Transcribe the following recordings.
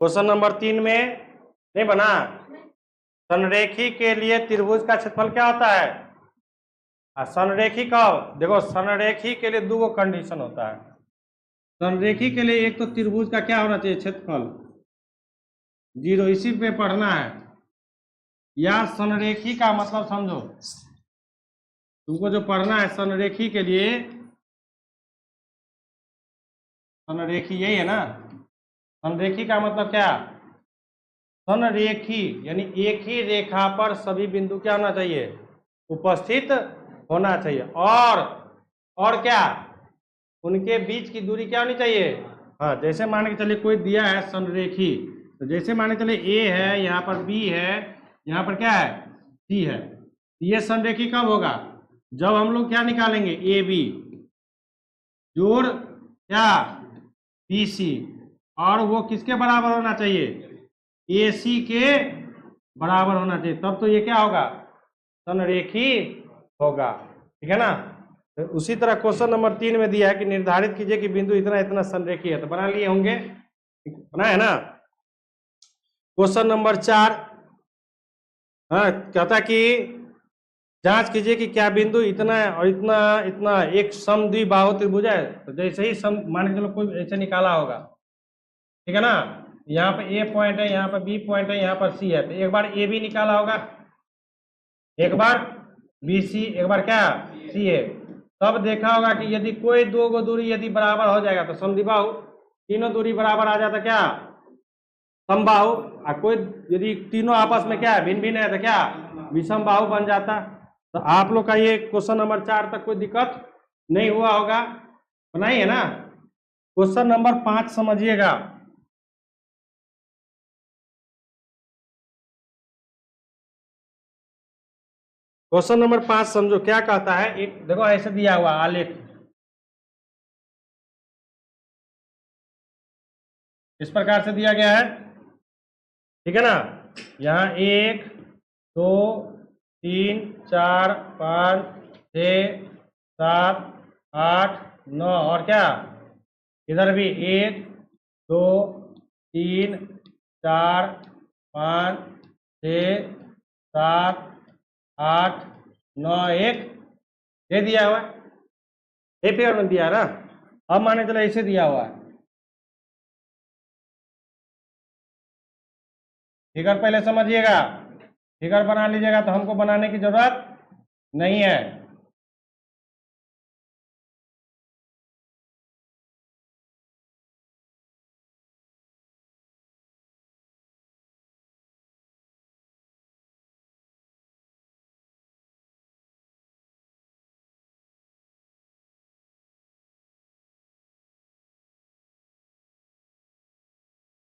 Question number 3 में नहीं बना। संरेखी के लिए त्रिभुज का क्षेत्रफल क्या होता है? संरेखी का देखो, संरेखी के लिए दो कंडीशन होता है। संरेखी के लिए एक तो त्रिभुज का क्या होना चाहिए, क्षेत्रफल 0, इसी पे पढ़ना है। या संरेखी का मतलब समझो, तुमको जो पढ़ना है संरेखी के लिए, संरेखी यही है ना। संरेखी का मतलब क्या? संरेखी यानी एक ही रेखा पर सभी बिंदु क्या होना चाहिए, उपस्थित होना चाहिए। और क्या, उनके बीच की दूरी क्या होनी चाहिए। हाँ, जैसे मान के चलिए कोई दिया है संरेखी, तो जैसे मान के चलिए ए है, यहाँ पर बी है, यहाँ पर क्या है सी है। ये संरेखी कब होगा? जब हम लोग क्या निकालेंगे, ए बी जोड़ क्या बी सी, और वो किसके बराबर होना चाहिए, ए सी के बराबर होना चाहिए, तब तो ये क्या होगा, संरेखी होगा। ठीक है ना। तो उसी तरह क्वेश्चन नंबर 3 में दिया है कि निर्धारित कीजिए कि बिंदु इतना इतना संरेखी है, तो बना लिए होंगे, बना है ना। क्वेश्चन नंबर 4 कहता कि जांच कीजिए कि क्या बिंदु इतना और इतना इतना एक समद्विबाहु त्रिभुज है। तो जैसे ही सम मान के चलो कोई ऐसे निकाला होगा, ठीक है ना, यहाँ पे ए पॉइंट है, यहाँ पर बी पॉइंट है, यहाँ पर सी है, तो एक बार ए बी निकाला होगा, एक बार बी सी, एक बार क्या सी है। तब देखा होगा कि यदि कोई दो गो दूरी यदि बराबर हो जाएगा तो समद्विबाहु, तीनों दूरी बराबर आ जाता क्या समबाहु, और कोई यदि तीनों आपस में क्या है भिन्न भिन्न है तो क्या विषम बाहु बन जाता। तो आप लोग का ये क्वेश्चन नंबर 4 तक कोई दिक्कत नहीं हुआ होगा, बनाइए ना। क्वेश्चन नंबर 5 समझिएगा। क्वेश्चन नंबर 5 समझो क्या कहता है। एक देखो ऐसे दिया हुआ आलेख, इस प्रकार से दिया गया है, ठीक है ना। यहाँ 1 2 3 4 5 6 7 8 9 और क्या इधर भी 1 2 3 4 5 6 7 8 9 1 ये दिया हुआ है, ये फिगर में दिया है ना। अब माने चलो ऐसे दिया हुआ है, फिगर पहले समझिएगा, फिगर बना लीजिएगा, तो हमको बनाने की जरूरत नहीं है।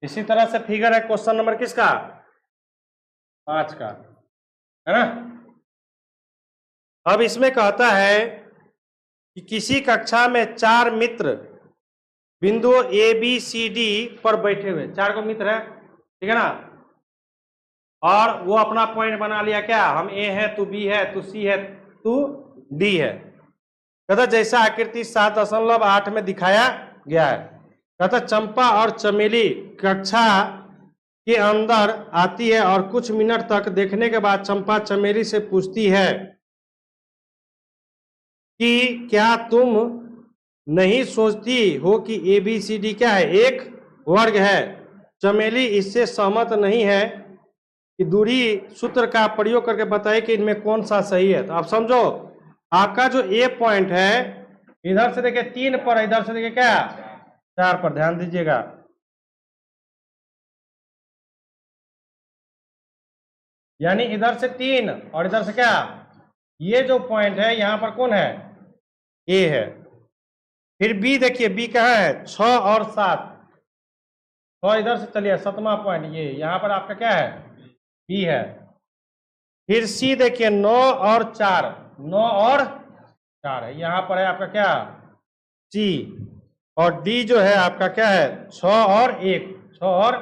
इसी तरह से फिगर है क्वेश्चन नंबर किसका 5 का, है ना। अब इसमें कहता है कि किसी कक्षा में 4 मित्र बिंदु ए बी सी डी पर बैठे हुए, 4 को मित्र है, ठीक है ना, और वो अपना पॉइंट बना लिया, क्या हम ए है तू बी है तू सी है तू डी है। कहता जैसा आकृति 7.8 में दिखाया गया है। कहता चंपा और चमेली कक्षा के अंदर आती है और कुछ मिनट तक देखने के बाद चंपा चमेली से पूछती है कि क्या तुम नहीं सोचती हो कि ए बी सी डी क्या है, एक वर्ग है। चमेली इससे सहमत नहीं है कि दूरी सूत्र का प्रयोग करके बताए कि इनमें कौन सा सही है। तो आप समझो, आपका जो ए पॉइंट है इधर से देखिए 3 पर, इधर से देखिए क्या 4 पर, ध्यान दीजिएगा। यानी इधर से 3 और इधर से क्या, ये जो पॉइंट है यहां पर कौन है, ए है। फिर बी देखिए, बी कहाँ है 6 और 7, 6 इधर से चलिए 7वां पॉइंट, ये यहां पर आपका क्या है बी है। फिर सी देखिए 9 और 4, 9 और 4 है, यहां पर है आपका क्या सी। और डी जो है आपका क्या है 6 और 1, 6 और,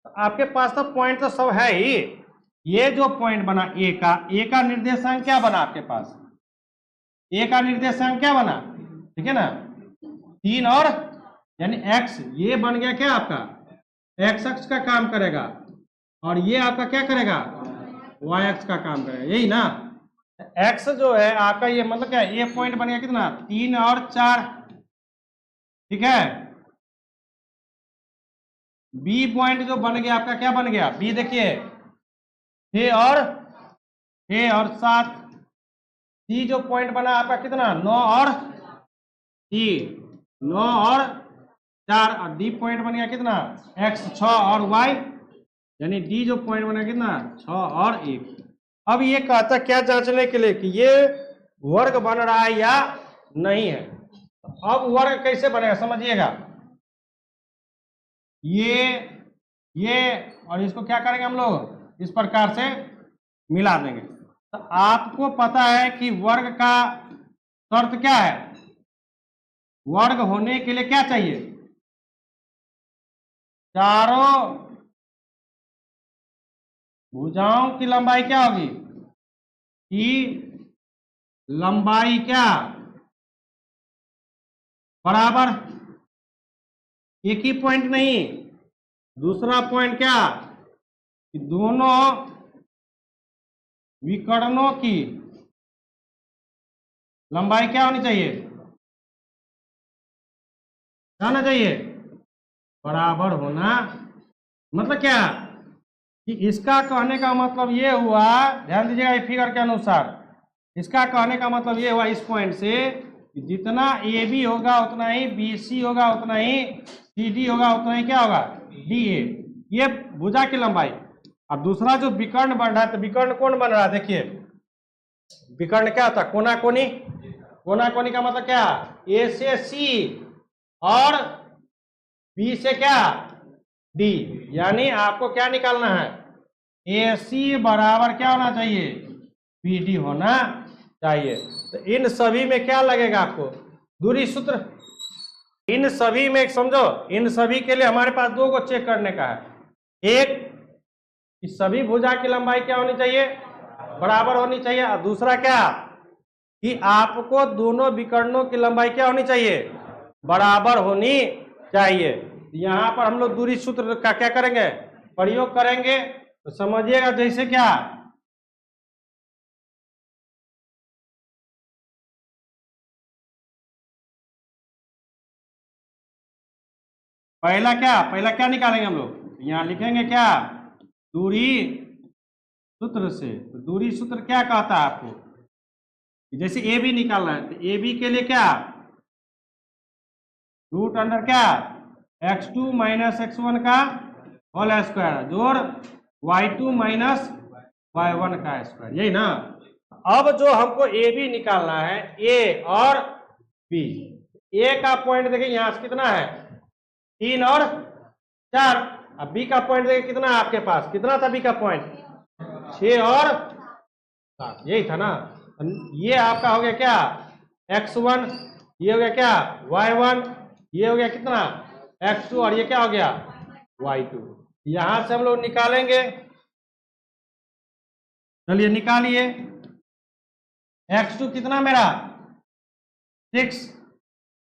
आपके पास तो पॉइंट तो सब है ही। ये जो पॉइंट बना ए का निर्देशांक क्या बना आपके पास, ए का निर्देशांक क्या बना, ठीक है ना 3 और यानी एक्स, ये बन गया क्या आपका एक्स अक्ष का काम करेगा और ये आपका क्या करेगा, वाई अक्ष का काम करेगा, यही ना। एक्स जो है आपका ये मतलब क्या है, ये पॉइंट बन गया कितना 3 और 4, ठीक है। बी पॉइंट जो बन गया आपका क्या बन गया, बी देखिए 6 और 7। सी जो पॉइंट बना आपका कितना 9 और 4, और डी पॉइंट बन गया कितना x 6 और y, यानी डी जो पॉइंट बना कितना 6 और 1। अब ये कहता क्या जांचने के लिए कि ये वर्ग बन रहा है या नहीं है। अब वर्ग कैसे बनेगा समझिएगा, ये और इसको क्या करेंगे हम लोग, इस प्रकार से मिला देंगे। तो आपको पता है कि वर्ग का शर्त क्या है, वर्ग होने के लिए क्या चाहिए, चारों भुजाओं की लंबाई क्या होगी, कि लंबाई क्या बराबर, एक ही पॉइंट नहीं, दूसरा पॉइंट क्या कि दोनों विकर्णों की लंबाई क्या होनी चाहिए, क्या होना चाहिए, बराबर होना। मतलब क्या कि इसका कहने का मतलब ये हुआ, ध्यान दीजिएगा ये फिगर के अनुसार, इसका कहने का मतलब ये हुआ इस पॉइंट से कि जितना ए बी होगा उतना ही बी सी होगा, उतना ही सी डी होगा, उतना ही क्या होगा डी ए, ये भुजा की लंबाई। अब दूसरा जो विकर्ण बन रहा है, तो विकर्ण कौन बन रहा है, देखिए विकर्ण क्या होता है, कोना कोनी, कोना कोनी का मतलब क्या, ए से सी और बी से क्या डी, यानी आपको क्या निकालना है, ए सी बराबर क्या होना चाहिए, बी डी होना चाहिए। तो इन सभी में क्या लगेगा आपको, दूरी सूत्र, इन सभी में समझो, इन सभी के लिए हमारे पास दो को चेक करने का है, एक कि सभी भुजा की लंबाई क्या होनी चाहिए, बराबर होनी चाहिए, और दूसरा क्या कि आपको दोनों विकर्णों की लंबाई क्या होनी चाहिए, बराबर होनी चाहिए। यहाँ पर हम लोग दूरी सूत्र का क्या करेंगे, प्रयोग करेंगे। तो समझिएगा जैसे क्या, पहला क्या निकालेंगे हम लोग, यहाँ लिखेंगे क्या, दूरी सूत्र से। तो दूरी सूत्र क्या कहता है आपको, जैसे ए बी निकालना है, तो ए बी के लिए क्या, रूट अंडर क्या x2 माइनस x1 का होल स्क्वायर जोड़ y2 माइनस y1 का स्क्वायर, यही ना। अब जो हमको ए बी निकालना है, ए और बी, ए का पॉइंट देखिए यहाँ से कितना है 3 और 4, अब बी का पॉइंट देखिए कितना है आपके पास, कितना था बी का पॉइंट 6 और 7, यही था ना। ये आपका हो गया क्या x1, ये हो गया क्या y1, ये हो गया कितना x2, और ये क्या हो गया y2। यहां से हम लोग निकालेंगे, चलिए निकालिए, x2 कितना मेरा 6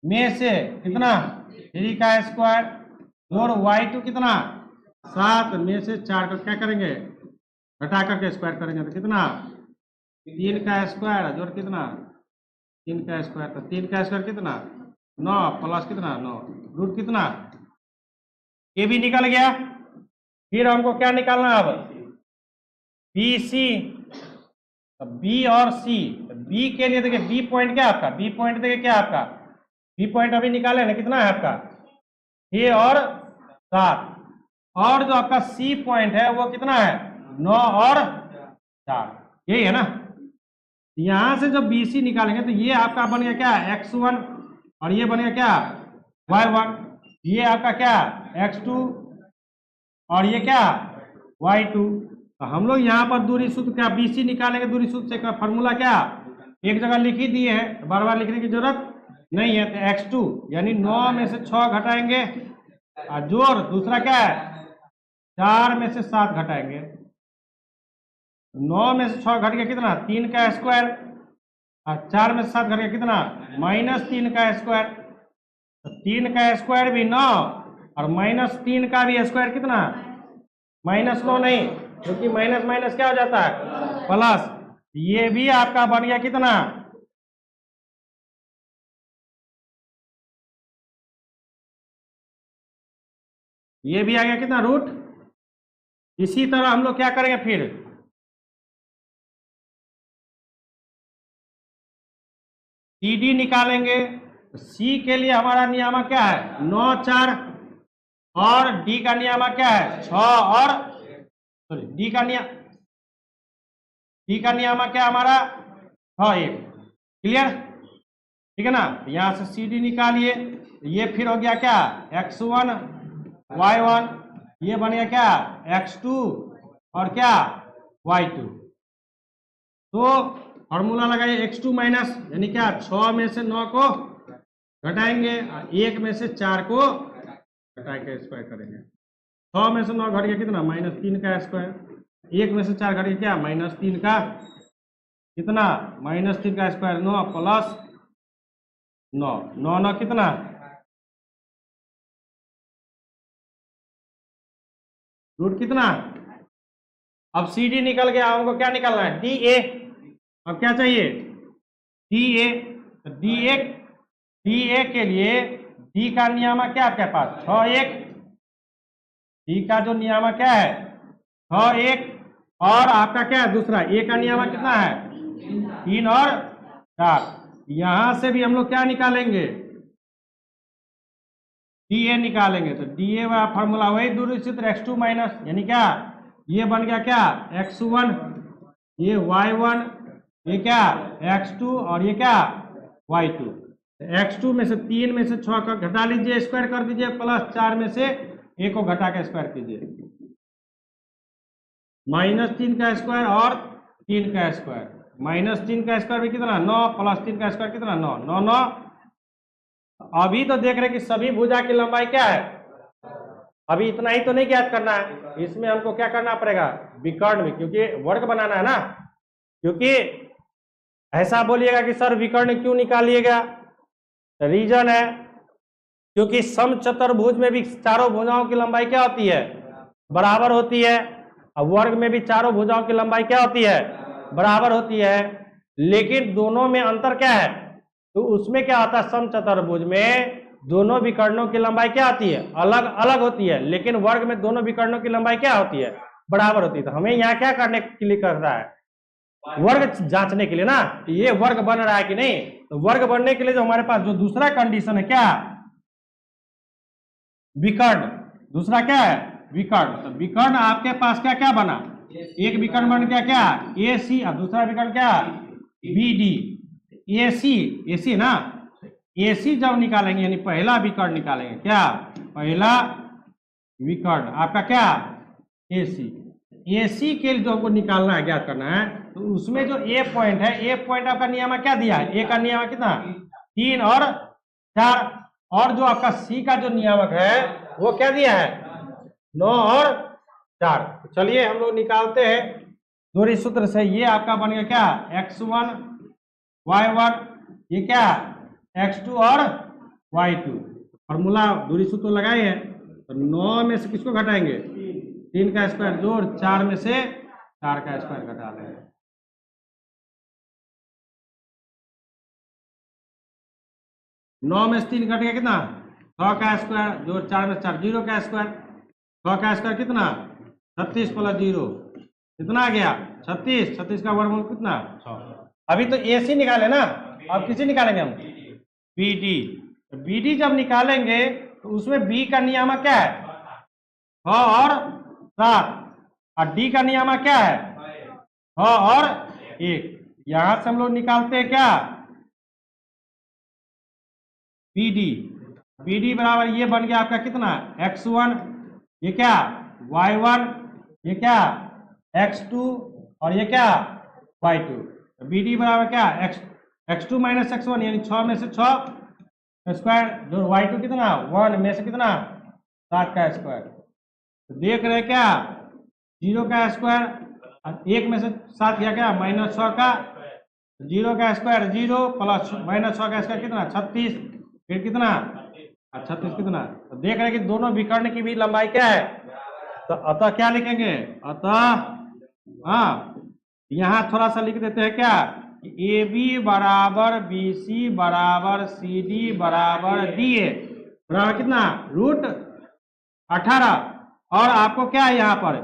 में से कितना 3 का स्क्वायर, और y2 कितना 7 में से 4 का क्या करेंगे घटा करके स्क्वायर करेंगे, तो कितना 3 का स्क्वायर जोड़ कितना 3 का स्क्वायर, तो 3 का स्क्वायर कितना 9 प्लस कितना 9 रूट कितना, ये भी निकल गया। फिर हमको क्या निकालना अब बी सी, बी और सी, बी के लिए देखिए बी पॉइंट क्या आपका, बी पॉइंट देखिए क्या आपका, बी पॉइंट अभी निकाले ना कितना है आपका 6 और 7, और जो आपका सी पॉइंट है वो कितना है 9 और 4, यही है ना। यहां से जब बी सी निकालेंगे तो ये आपका बन गया क्या x1, और ये बन गया क्या y1, ये आपका क्या x2, और ये क्या y2। तो हम लोग यहाँ पर दूरी सूत्र क्या बी सी निकालेंगे, दूरी सूत्र से का फॉर्मूला क्या एक जगह लिख ही दिए हैं, बार बार लिखने की जरूरत नहीं है। तो x2 यानी 9 में से 6 घटाएंगे, और जोड़ दूसरा क्या है 4 में से 7 घटाएंगे, 9 में से 6 घट गया कितना 3 का स्क्वायर, और 4 में से 7 घट गया कितना -3 का स्क्वायर, तो 3 का स्क्वायर भी 9 और -3 का भी स्क्वायर कितना, -9 नहीं, क्योंकि माइनस माइनस क्या हो जाता है, प्लस। ये भी आपका बन गया कितना, ये भी आ गया कितना, रूट। इसी तरह हम लोग क्या करेंगे, फिर CD निकालेंगे। C के लिए हमारा नियामक क्या है, 9 4, और D का नियामक क्या है, 6 और सॉरी D का नियामक क्या हमारा 6 1। क्लियर, ठीक है ना। यहां से CD निकालिए, ये फिर हो गया क्या, x1 y1, ये बन गया क्या, x2 और क्या, y2। तो फॉर्मूला लगाइए, x2 माइनस यानी क्या, 6 में से 9 को घटाएंगे, 1 में से 4 को घटा के स्क्वायर करेंगे। 6 में से 9 घट गया कितना, -3 का स्क्वायर। 1 में से 4 घट गया क्या, -3 का कितना, -3 का स्क्वायर, 9 प्लस 9, 9 9 कितना, रूट कितना। अब CD निकल गया, हमको क्या निकालना है, DA। अब क्या चाहिए, DA। तो DA के लिए D का नियामक क्या आपके पास, 6 1। D का जो नियामक क्या है, 6 1, और आपका क्या है दूसरा, A का नियामक कितना है, 3 और 4। यहां से भी हम लोग क्या निकालेंगे, DA निकालेंगे। तो DA वाला फॉर्मूला वही दूरी सूत्र x2 माइनस, यानी क्या, ये बन गया क्या, x1, ये y1, ये क्या x2, और ये क्या y2। x2 में से 3 में से 6 का घटा लीजिए, स्क्वायर कर दीजिए, प्लस 4 में से 1 को घटा के स्क्वायर कीजिए, -3 का स्क्वायर और 3 का स्क्वायर। -3 का स्क्वायर भी कितना, 9, प्लस 3 का स्क्वायर कितना, 9 9 9। अभी तो देख रहे कि सभी भुजा की लंबाई क्या है, अभी इतना ही तो नहीं ज्ञात करना है, इसमें हमको क्या करना पड़ेगा, विकर्ण में, क्योंकि वर्ग बनाना है ना। क्योंकि ऐसा बोलिएगा कि सर विकर्ण क्यों निकालिएगा, रीजन है क्योंकि समचतुर्भुज में भी चारों भुजाओं की लंबाई क्या होती है, बराबर होती है। अब वर्ग में भी चारों भुजाओं की लंबाई क्या होती है, बराबर होती है। लेकिन दोनों में अंतर क्या है, तो उसमें क्या होता है, समचतुर्भुज में दोनों विकर्णों की लंबाई क्या होती है, अलग अलग होती है। लेकिन वर्ग में दोनों विकर्णों की लंबाई क्या होती है, बराबर होती है। तो हमें यहाँ क्या करने के लिए कर रहा है, वर्ग जांचने के लिए ना, ये वर्ग बन रहा है कि नहीं। तो वर्ग बनने के लिए जो हमारे पास जो दूसरा कंडीशन है क्या, विकर्ण। दूसरा क्या है, विकर्ण। तो विकर्ण आपके पास क्या क्या बना, एक विकर्ण बन गया क्या, AC, और दूसरा विकर्ण क्या, BD। AC ना, AC जब निकालेंगे यानी पहला विकर्ण निकालेंगे, क्या पहला विकर्ण आपका क्या, AC के लिए जो हमको निकालना है, ज्ञात करना है, तो उसमें जो A पॉइंट है, A पॉइंट आपका नियामक क्या दिया है, A का नियामक कितना, 3 और 4, और जो आपका C का जो नियामक है वो क्या दिया है, 9 और 4। चलिए हम लोग निकालते हैं दूरी सूत्र से। ये आपका बन गया क्या, x1 y1, ये क्या x2 और y2। फॉर्मूला दूरी सूत्र लगाए हैं, तो 9 में से किसको घटाएंगे, 3 का स्क्वायर जोड़ 4 में से 4 का स्क्वायर घटा लेंगे। नौ में से 3 घट गया कितना, 6 का स्क्वायर जोड़ 4 में 4, 0 का स्क्वायर। 6 का स्क्वायर कितना, 36 प्लस 0 कितना आ गया, 36। 36 का वर्गमूल कितना, 6। अभी तो AC निकाले ना, अब किसी निकालेंगे हम, BD। BD जब निकालेंगे तो उसमें B का नियामक क्या है, 6 और 7, और D का नियामक क्या है, 6 और 1। यहां से हम लोग निकालते हैं क्या, BD बराबर ये बन गया आपका कितना, x1, ये क्या y1, ये क्या x2, और ये क्या y2। BD बराबर क्या, x2 माइनस x1 यानी 6 में से 6 स्क्वायर जो y2 कितना, 1 में से कितना, 7 का स्क्वायर। तो देख रहे क्या, 0 का स्क्वायर, 1 में से 7 किया क्या, -6 का, 0 का स्क्वायर 0 प्लस -6 का स्क्वायर कितना, 36, फिर कितना 36 कितना तो देख रहे हैं कि दोनों विकर्ण की भी लंबाई क्या है, तो अतः क्या लिखेंगे, अतः हाँ यहां थोड़ा सा लिख देते हैं क्या, ए बी बराबर बी सी बराबर सी डी बराबर डी ए बराबर कितना √18। और आपको क्या है यहाँ पर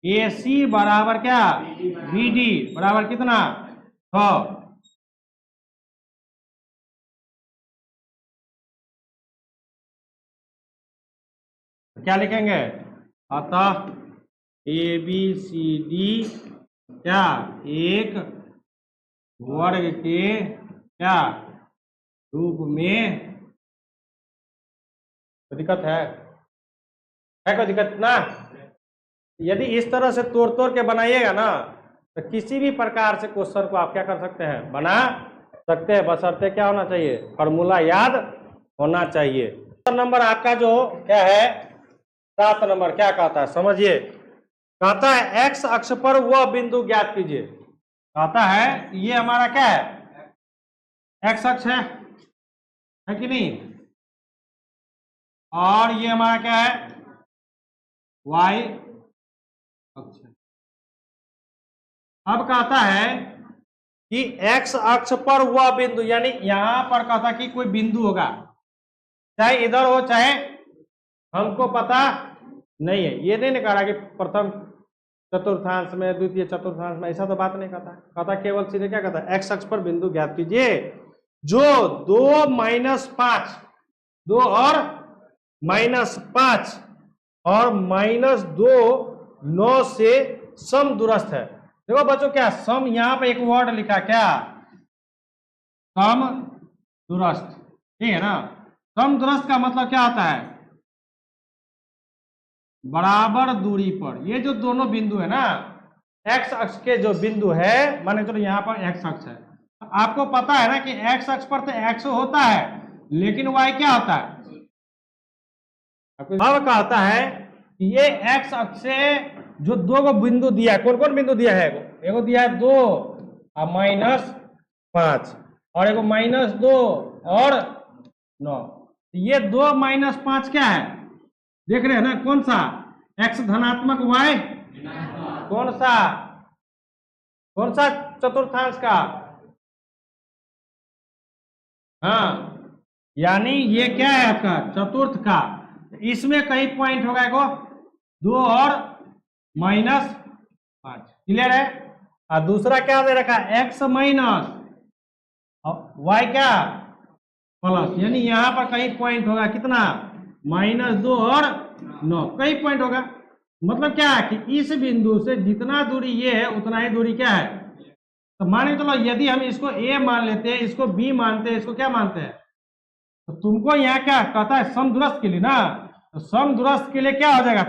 ए सी बराबर क्या बी डी बराबर कितना 6। क्या लिखेंगे, अतः ए बी सी डी क्या एक वर्ग के क्या रूप में, तो दिक्कत है कोई दिक्कत ना। यदि इस तरह से तोड़ तोड़ के बनाइएगा ना तो किसी भी प्रकार से क्वेश्चन को आप क्या कर सकते हैं, बना सकते हैं, बशर्ते क्या होना चाहिए, फॉर्मूला याद होना चाहिए। नंबर आपका जो क्या है 7 नंबर क्या कहता है समझिए, कहता है एक्स अक्ष पर वह बिंदु ज्ञात कीजिए। कहता है ये हमारा क्या है एक्स अक्ष है कि नहीं, और ये हमारा क्या है वाई अक्ष। अब कहता है कि एक्स अक्ष पर वह बिंदु, यानी यहां पर कहता कि कोई बिंदु होगा, चाहे इधर हो चाहे हमको पता नहीं है। ये नहीं कह रहा कि प्रथम चतुर्थांश में द्वितीय चतुर्थांश में, ऐसा तो बात नहीं कहता। कहता केवल सीधे क्या कहता है, एक्स अक्ष पर बिंदु ज्ञात कीजिए जो 2 - 5 2 और -5 और -2 9 से समदूरस्थ है। देखो बच्चों क्या सम, यहां पे एक वर्ड लिखा क्या, समदूरस्थ, ठीक है ना। समदूरस्थ का मतलब क्या होता है, बराबर दूरी पर। ये जो दोनों बिंदु है ना, एक्स अक्ष के जो बिंदु है, माने चलो यहाँ पर एक्स अक्ष है, आपको पता है ना कि एक्स अक्ष पर तो एक्स होता है लेकिन वाई क्या होता है। अब कहता है कि ये एक्स अक्ष से जो दो गो बिंदु दिया है, कौन कौन बिंदु दिया है, एगो दिया है 2 और -5 और एगो -2 और 9। ये 2 - 5 क्या है देख रहे हैं ना, कौन सा, एक्स धनात्मक वाई कौन सा चतुर्थांश का, हाँ यानी ये क्या है आपका चतुर्थ का। इसमें कई पॉइंट होगा, एगो 2 और -5, क्लियर है। और दूसरा क्या दे रखा है, एक्स माइनस वाई क्या प्लस, यानी यहां पर कई पॉइंट होगा, कितना -2 और 9, कई पॉइंट होगा। मतलब क्या है कि इस बिंदु से जितना दूरी ये है उतना ही दूरी क्या है। तो मान के चलो यदि हम इसको ए मान लेते हैं, इसको बी मानते हैं, इसको क्या मानते हैं, तो तुमको यहाँ क्या कहता है समदूरस्थ के लिए ना, तो समदूरस्थ के लिए क्या हो जाएगा,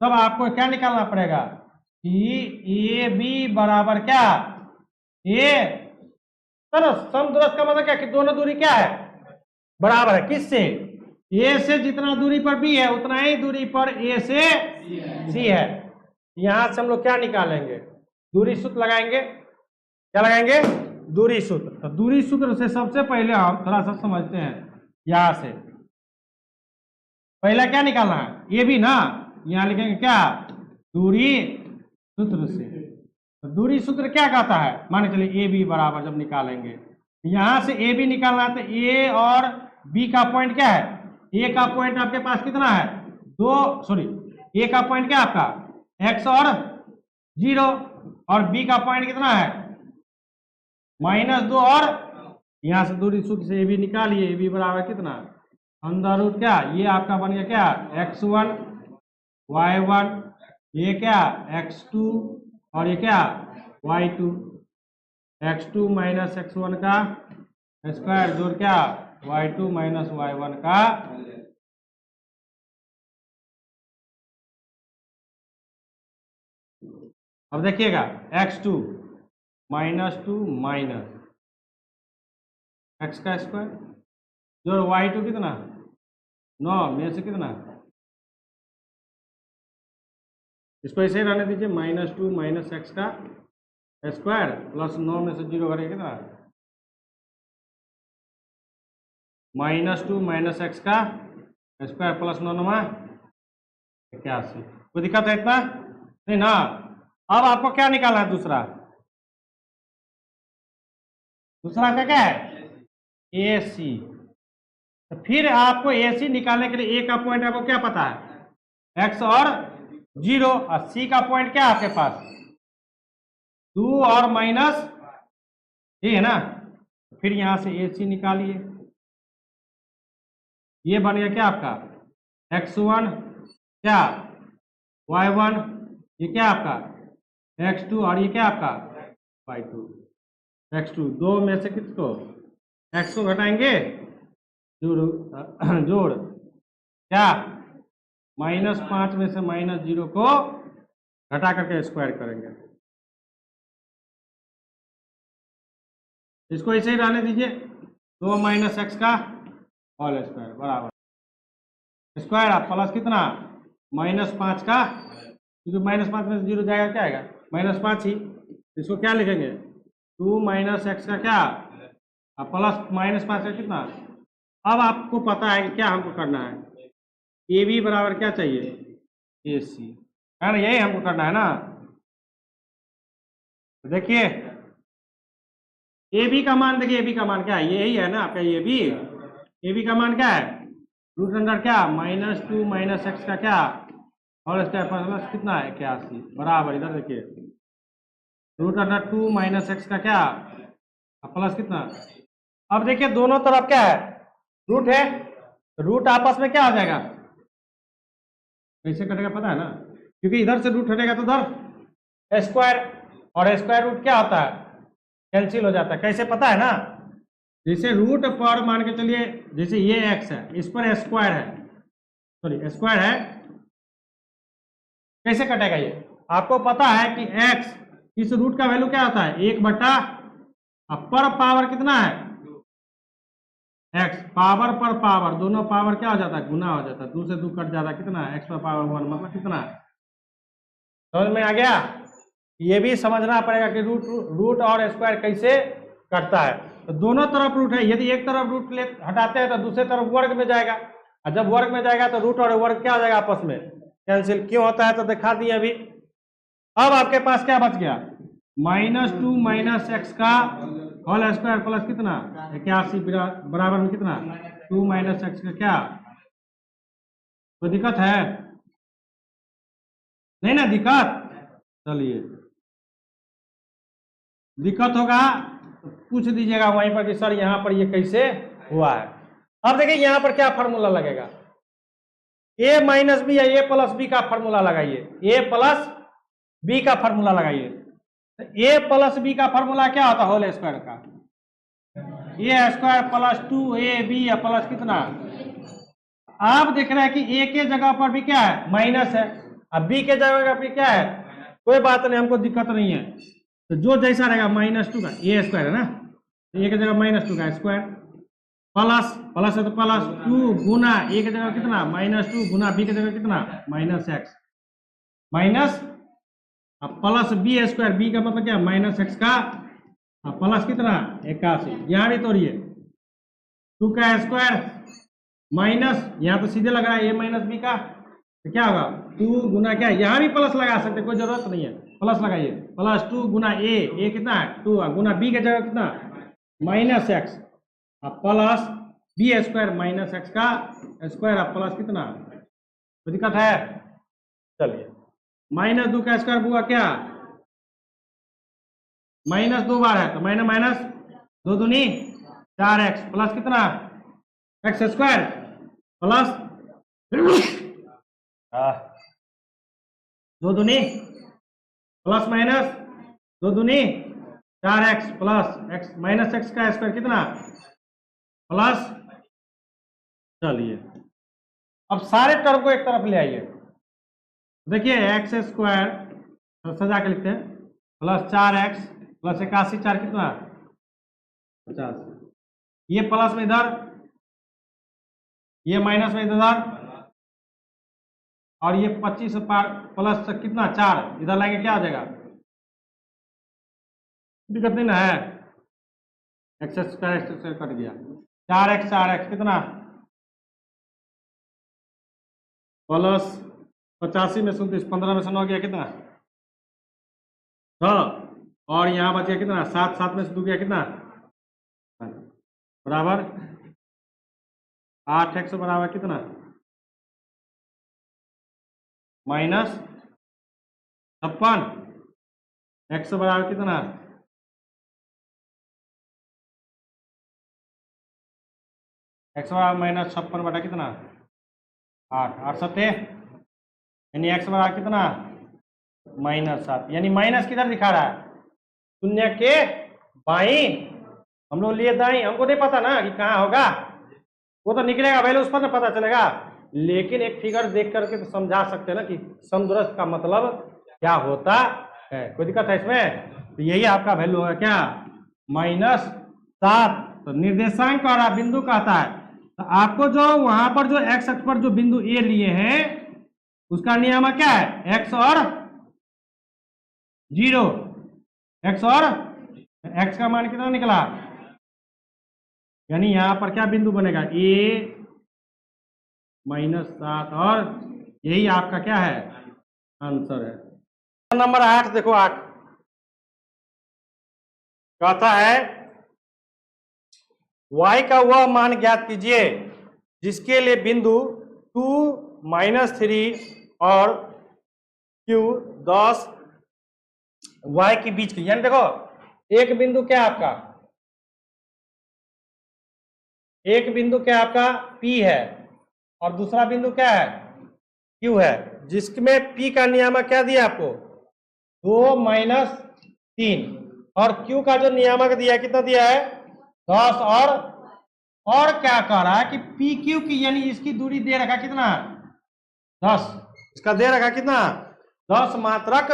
तब आपको क्या निकालना पड़ेगा कि ए बी बराबर क्या ए, समदूरस्थ का मतलब क्या कि दोनों दूरी क्या है बराबर है, किससे, ए से जितना दूरी पर बी है उतना ही दूरी पर ए से सी है। यहां से हम लोग क्या निकालेंगे, दूरी सूत्र लगाएंगे, क्या लगाएंगे दूरी सूत्र। तो दूरी सूत्र से सबसे पहले हम थोड़ा सा समझते हैं, यहां से पहला क्या निकालना है ए बी ना, यहां लिखेंगे क्या दूरी सूत्र से। तो दूरी सूत्र क्या कहता है, मान के चलिए ए बी बराबर जब निकालेंगे, यहां से ए बी निकालना है तो ए और बी का पॉइंट क्या है, ए का पॉइंट आपके पास कितना है ए का पॉइंट क्या आपका x और 0 और b का पॉइंट कितना है -2 और यहां से दूरी सूत्र से ए बी निकालिए, ए बी बराबर कितना अंडर रूट क्या, ये आपका बन गया क्या x1 y1, ये क्या x2 और ये क्या y2, x2 - x1 का स्क्वायर जोड़ क्या y2 - y1 का। अब देखिएगा x2 -2 माइनस x का स्क्वायर जोड़ y2 कितना 9 में से कितना, इसको ऐसे ही रहने दीजिए, -2 - x का स्क्वायर प्लस 9 में से 0 करेंगे कितना -2 - x का स्क्वायर प्लस 9 9 81। कोई दिक्कत है इतना? नहीं ना। अब आपको क्या निकालना है? दूसरा आपका क्या है? ए सी। तो फिर आपको ए सी निकालने के लिए ए का पॉइंट आपको क्या पता है? एक्स और 0, और सी का पॉइंट क्या है आपके पास? 2 और माइनस, ठीक है ना? फिर यहां से ए सी निकालिए। ये बन गया क्या आपका? x1 क्या? y1, ये क्या आपका? x2, और ये क्या आपका? y2। x2 दो में से किसको? x को घटाएंगे, जोड़ क्या? -5 में से -0 को घटा करके स्क्वायर करेंगे। इसको ऐसे ही रहने दीजिए। 2 माइनस एक्स का होल स्क्वायर बराबर स्क्वायर आप प्लस कितना? -5 का, क्योंकि -5 में से 0 जाएगा, क्या आएगा? -5 ही। इसको क्या लिखेंगे? 2 माइनस एक्स का क्या? प्लस -5 का कितना? अब आपको पता है कि क्या हमको करना है? ए बी बराबर क्या चाहिए? ए सी, है ना? यही हमको करना है ना। तो देखिए ए बी का मान, देखिए ए बी का मान क्या है? यही है ना आपका ए बी। ए बी का मान क्या है? रूट अंडर क्या? -2 माइनस एक्स का क्या? और स्क्वायर प्लस कितना है? 81 बराबर, इधर देखिए रूट अंडर 2 माइनस एक्स का क्या? प्लस कितना? अब देखिए दोनों तरफ क्या है? रूट है। रूट आपस में क्या हो जाएगा? कैसे कटेगा पता है ना? क्योंकि इधर से रूट हटेगा तो उधर स्क्वायर, और स्क्वायर रूट क्या होता है? कैंसिल हो जाता है। कैसे पता है ना? जैसे रूट पर मान के चलिए, जैसे ये x है, इस पर स्क्वायर है, सॉरी स्क्वायर है, कैसे कटेगा ये? आपको पता है कि x, इस रूट का वैल्यू क्या होता है? 1/, अब पर पावर कितना है? x, पावर पर पावर, दोनों पावर क्या हो जाता है? गुना हो जाता है। 2 से 2 कट जाता है, कितना है? x पर पावर 1, मतलब कितना है? समझ में आ गया? ये भी समझना पड़ेगा कि रूट और स्क्वायर कैसे कटता है। तो दोनों तरफ रूट है, यदि एक तरफ रूट हटाते हैं तो दूसरी तरफ वर्ग में जाएगा, और जब वर्ग में जाएगा तो रूट और वर्ग क्या हो जाएगा? आपस में कैंसिल। क्यों होता है तो दिखा दिए अभी। अब आपके पास क्या बच गया? -2 माइनस एक्स का होल स्क्वायर प्लस कितना? 81 बराबर में कितना? 2 माइनस एक्स का क्या? कोई दिक्कत है? नहीं ना दिक्कत? चलिए, दिक्कत होगा तो पूछ दीजिएगा वहीं पर कि सर यहाँ पर ये कैसे हुआ है। अब देखिए यहाँ पर क्या फार्मूला लगेगा? a माइनस बी या a प्लस बी का फार्मूला लगाइए। a प्लस बी का फार्मूला लगाइए। तो a प्लस बी का फार्मूला क्या होता है? होल स्क्वायर का a square plus 2ab plus कितना? आप देख रहे हैं कि a के जगह पर भी क्या है? माइनस है, अब b के जगह पर क्या है? कोई बात नहीं, हमको दिक्कत नहीं है। तो जो जैसा रहेगा -2 का a स्क्वायर है ना, तो a की जगह -2 का स्क्वायर प्लस प्लस है तो प्लस 2 गुना a की जगह कितना? -2 गुना b की जगह कितना? -x minus plus b square, b का मतलब क्या? -x का प्लस कितना? 81। यहाँ भी तोड़िए, 2 का स्क्वायर माइनस, यहाँ तो सीधे लग रहा है a माइनस बी का, तो क्या होगा? 2 गुना क्या? यहाँ भी प्लस लगा सकते, कोई जरूरत नहीं है, प्लस लगाइए। +2 गुना a कितना है? 2 गुना b की जगह कितना? -x plus b square -x का स्क्वायर प्लस कितना? कोई दिक्कत है? चलिए, -2 का स्क्वायर हुआ क्या? -2 बार है तो माइनस 2 दूनी 4x प्लस कितना? x स्क्वायर प्लस 2 दूनी प्लस माइनस 2 दूनी 4x plus x minus x का स्क्वायर कितना? प्लस। चलिए, अब सारे टर्म को एक तरफ ले आइए। देखिए x स्क्वायर सजा के लिखते हैं, प्लस 4x प्लस 81, 4 कितना? 50। ये प्लस में इधर, ये माइनस में इधर, और ये 25 प्लस कितना? 4 इधर लाएंगे, क्या हो जाएगा? दिक्कत नहीं ना है? एक्स स्क्वायर कट गया, 4x कितना? प्लस 85 में 29, 15 में से 9 गया कितना 6, और यहाँ बच गया कितना 7, 7 में से 2 गया कितना बराबर 8x बराबर कितना -56, x बराबर कितना x बराबर -56 बटा कितना 8, 8 सत्ते यानी x बराबर कितना -7, यानी माइनस किधर दिखा रहा है शून्य के बाईं, हम लोग लिए दाईं, हमको नहीं पता ना कि कहाँ होगा, वो तो निकलेगा वैल्यू उस पर ना पता चलेगा, लेकिन एक फिगर देख करके तो समझा सकते हैं ना कि समदूरस्थ का मतलब क्या होता है। कोई दिक्कत है इसमें? तो यही आपका वैल्यू होगा क्या -7। तो निर्देशांक कह रहा बिंदु कहता है, तो आपको जो वहां पर जो x अक्ष पर जो बिंदु ए लिए हैं उसका नियामक क्या है x और 0, x और x का मान कितना निकला, यानी यहां पर क्या बिंदु बनेगा a -7, और यही आपका क्या है आंसर है। नंबर 8 देखो, 8 कहता है y का वह मान ज्ञात कीजिए जिसके लिए बिंदु 2, -3 और q 10 y के बीच की, यानी देखो एक बिंदु क्या आपका, एक बिंदु क्या आपका P है और दूसरा बिंदु क्या है Q है, जिसमें P का नियामक क्या दिया आपको 2 - 3, और Q का जो नियामक दिया कितना दिया है 10, और क्या कह रहा है कि PQ की यानी इसकी दूरी दे रखा कितना 10, इसका दे रखा कितना 10 मात्रक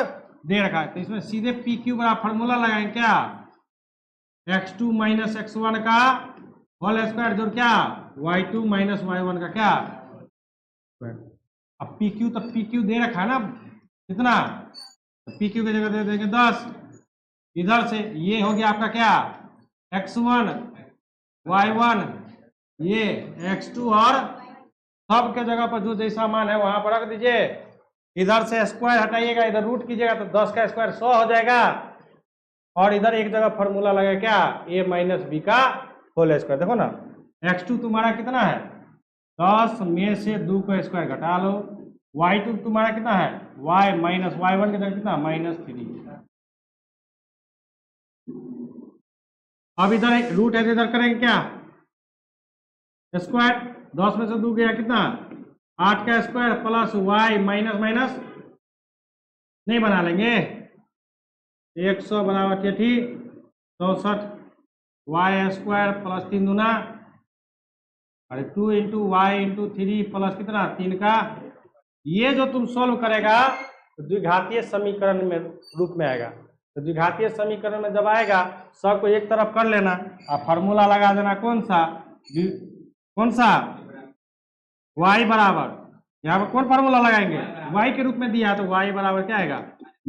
दे रखा है। तो इसमें सीधे PQ बराबर फॉर्मूला लगाएंगे क्या x2 - x1 का होल स्क्वायर जोड़ क्या y2 - y1 का क्या, अब PQ तो PQ दे रखा है ना कितना, तो PQ की जगह दे देंगे 10, इधर से ये हो गया आपका क्या x1 y1, ये x2, और सब के जगह पर जो जैसा मान है वहां पर रख दीजिए, इधर से स्क्वायर हटाइएगा, इधर रूट कीजिएगा तो 10 का स्क्वायर 100 हो जाएगा, और इधर एक जगह फॉर्मूला लगेगा क्या a - b का होल स्क्वायर। देखो ना x2 तुम्हारा कितना है 10 में से 2 का स्क्वायर घटा लो, y2 तुम्हारा कितना है y - y1 की जगह कितना -3। अब इधर एक रूट है, इधर करेंगे क्या स्क्वायर, 10 में से 2 गया कितना 8 का स्क्वायर प्लस y माइनस नहीं बना लेंगे 100 बराबर 64 y स्क्वायर प्लस 3 दूना, अरे 2 × y × 3 प्लस कितना 3 का, ये जो तुम सोल्व करेगा तो द्विघातीय समीकरण में रूप में आएगा। तो द्विघातीय समीकरण में जब आएगा सब को एक तरफ कर लेना और फार्मूला लगा देना कौन सा y बराबर, यहाँ पर कौन फार्मूला लगाएंगे y के रूप में दिया तो y बराबर क्या आएगा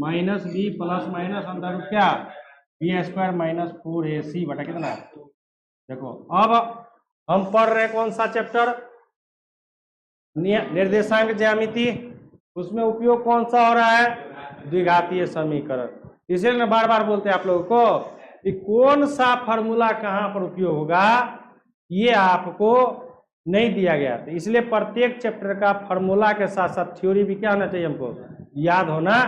-b प्लस माइनस अंदर रूट क्या b स्क्वायर -4ac बटा कितना। देखो अब हम पढ़ रहे हैं कौन सा चैप्टर निर्देशांक ज्यामिति, उसमें उपयोग कौन सा हो रहा है द्विघातीय समीकरण। इसलिए ना बार बार बोलते हैं आप लोगों को कि कौन सा फार्मूला कहाँ पर उपयोग होगा ये आपको नहीं दिया गया, तो इसलिए प्रत्येक चैप्टर का फार्मूला के साथ साथ थ्योरी भी क्या होना चाहिए हमको याद होना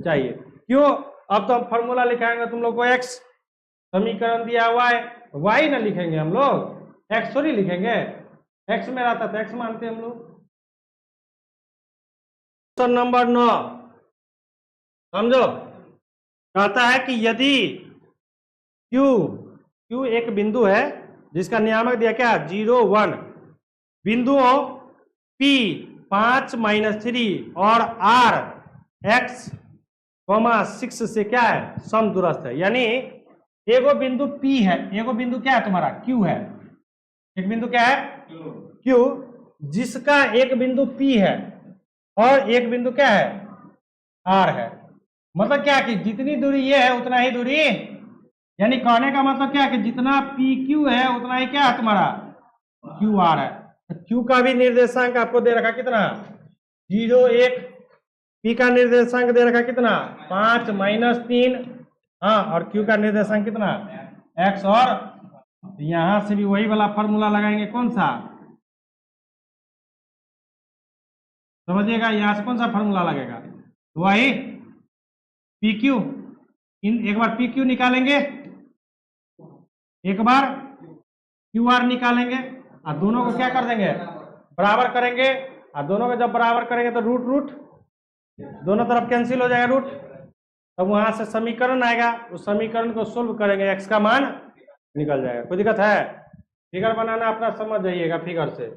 चाहिए। क्यों, अब तो हम फार्मूला लिखाएंगे तुम लोग को x, समीकरण दिया हुआ है y ना लिखेंगे हम लोग, x थोड़ी लिखेंगे, x में रहता तो x मानते हम लोग। तो नंबर 9 समझो, कहता है कि यदि Q एक बिंदु है जिसका नियामक दिया क्या 0, 1, बिंदुओं P 5 - 3 और R x, 6 से क्या है समदूरस्थ है, यानी एगो बिंदु P है, एगो बिंदु क्या है तुम्हारा Q है, एक बिंदु क्या है Q, जिसका एक बिंदु P है और एक बिंदु क्या है R है। मतलब क्या कि जितनी दूरी ये है उतना ही दूरी, यानी कहने का मतलब क्या कि जितना PQ है उतना ही क्या है तुम्हारा QR है। Q का भी निर्देशांक आपको दे रखा कितना 0 1, पी का निर्देशांक दे रखा कितना 5 -3, हाँ, और क्यू का निर्देशांक कितना x, और यहां से भी वही वाला फॉर्मूला लगाएंगे, कौन सा समझिएगा, यहां से कौन सा फॉर्मूला लगेगा, वही पी क्यू, एक बार पी क्यू निकालेंगे, एक बार क्यू आर निकालेंगे, और दोनों को क्या कर देंगे बराबर करेंगे, और दोनों को जब बराबर करेंगे तो रूट रूट दोनों तरफ कैंसिल हो जाएगा रूट, तब वहां से समीकरण आएगा, उस समीकरण को सोल्व करेंगे, एक्स का मान निकल जाएगा। कोई दिक्कत है? फिगर बनाना अपना समझ जाइएगा फिगर से।